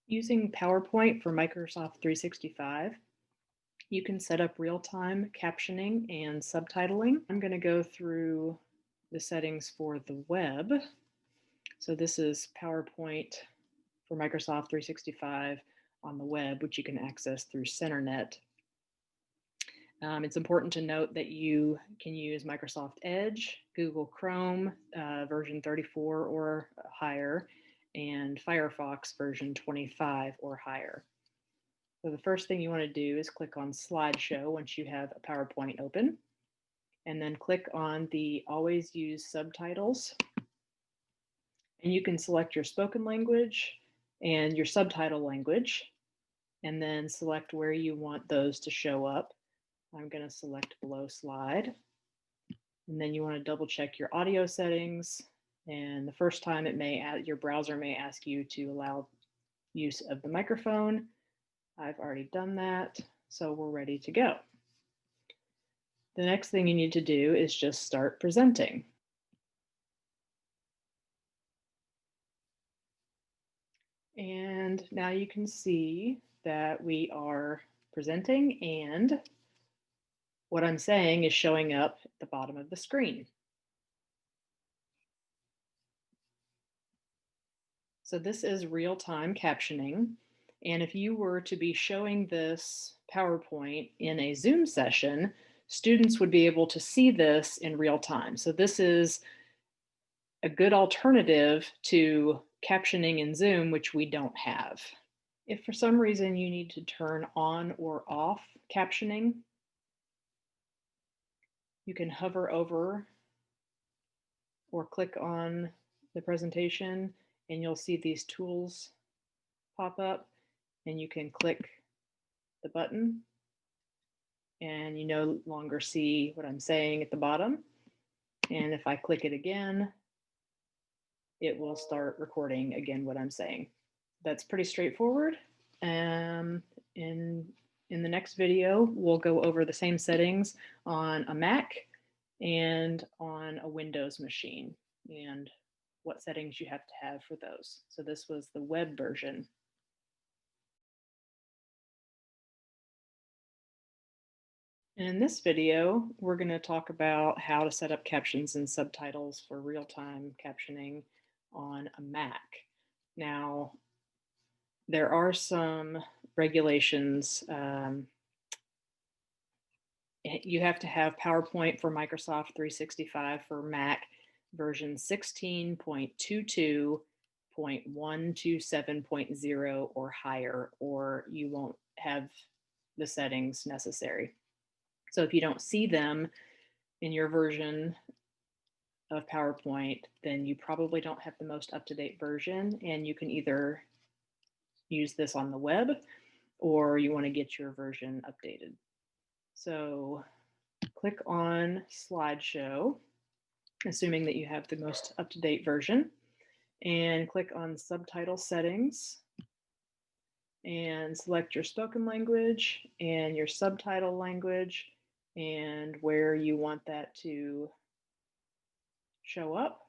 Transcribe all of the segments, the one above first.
Using PowerPoint for Microsoft 365, you can set up real-time captioning and subtitling. I'm going to go through the settings for the web. So this is PowerPoint for Microsoft 365 on the web, which you can access through CenterNet. It's important to note that you can use Microsoft Edge, Google Chrome version 34 or higher, and Firefox version 25 or higher. So the first thing you want to do is click on Slideshow once you have a PowerPoint open, and then click on the Always Use Subtitles. And you can select your spoken language and your subtitle language, and then select where you want those to show up. I'm going to select below slide. And then you want to double check your audio settings. And the first time your browser may ask you to allow use of the microphone. I've already done that, so we're ready to go. The next thing you need to do is just start presenting. And now you can see that we are presenting, and what I'm saying is showing up at the bottom of the screen. So this is real-time captioning. And if you were to be showing this PowerPoint in a Zoom session, students would be able to see this in real time. So this is a good alternative to captioning in Zoom, which we don't have. If for some reason you need to turn on or off captioning, you can hover over or click on the presentation and you'll see these tools pop up, and you can click the button and you no longer see what I'm saying at the bottom. And if I click it again, it will start recording again what I'm saying. That's pretty straightforward. In the next video, we'll go over the same settings on a Mac and on a Windows machine and what settings you have to have for those. So this was the web version. And in this video, we're going to talk about how to set up captions and subtitles for real-time captioning on a Mac. Now, there are some regulations. You have to have PowerPoint for Microsoft 365 for Mac version 16.22.127.0 or higher, or you won't have the settings necessary. So if you don't see them in your version of PowerPoint, then you probably don't have the most up-to-date version, and you can either use this on the web or you want to get your version updated. So click on Slideshow, assuming that you have the most up-to-date version, and click on Subtitle Settings and select your spoken language and your subtitle language and where you want that to show up.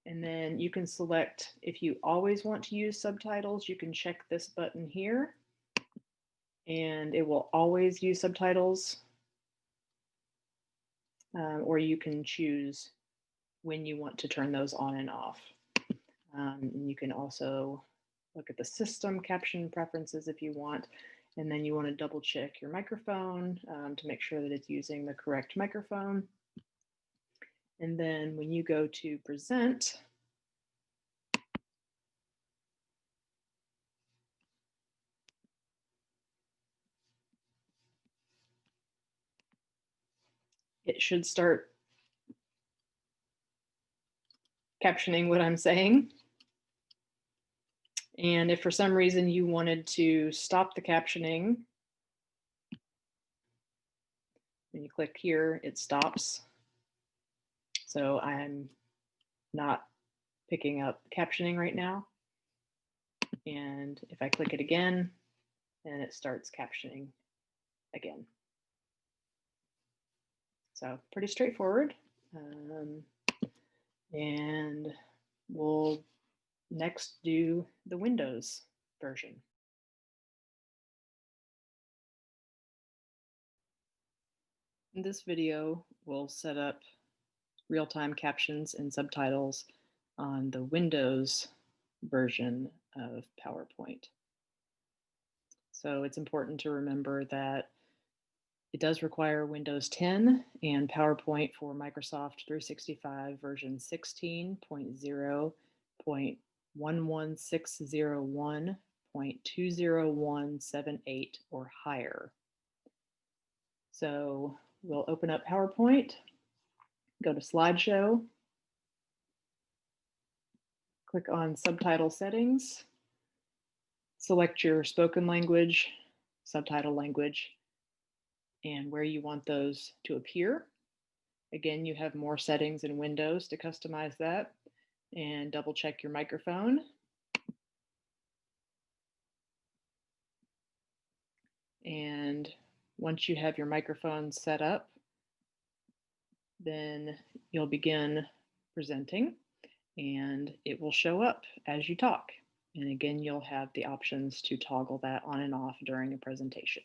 And then you can select, if you always want to use subtitles, you can check this button here and it will always use subtitles. Or you can choose when you want to turn those on and off. And you can also look at the system caption preferences if you want. And then you want to double check your microphone to make sure that it's using the correct microphone. And then when you go to present, it should start captioning what I'm saying. And if for some reason you wanted to stop the captioning, when you click here, it stops. So I'm not picking up captioning right now. And if I click it again, then it starts captioning again. So pretty straightforward. And we'll next do the Windows version. In this video, we'll set up real-time captions and subtitles on the Windows version of PowerPoint. So it's important to remember that it does require Windows 10 and PowerPoint for Microsoft 365 version 16.0.11601.20178 or higher. So we'll open up PowerPoint, go to Slideshow, click on Subtitle Settings, select your spoken language, subtitle language, and where you want those to appear. Again, you have more settings in Windows to customize that, and double check your microphone. And once you have your microphone set up, then you'll begin presenting and it will show up as you talk. And again, you'll have the options to toggle that on and off during a presentation.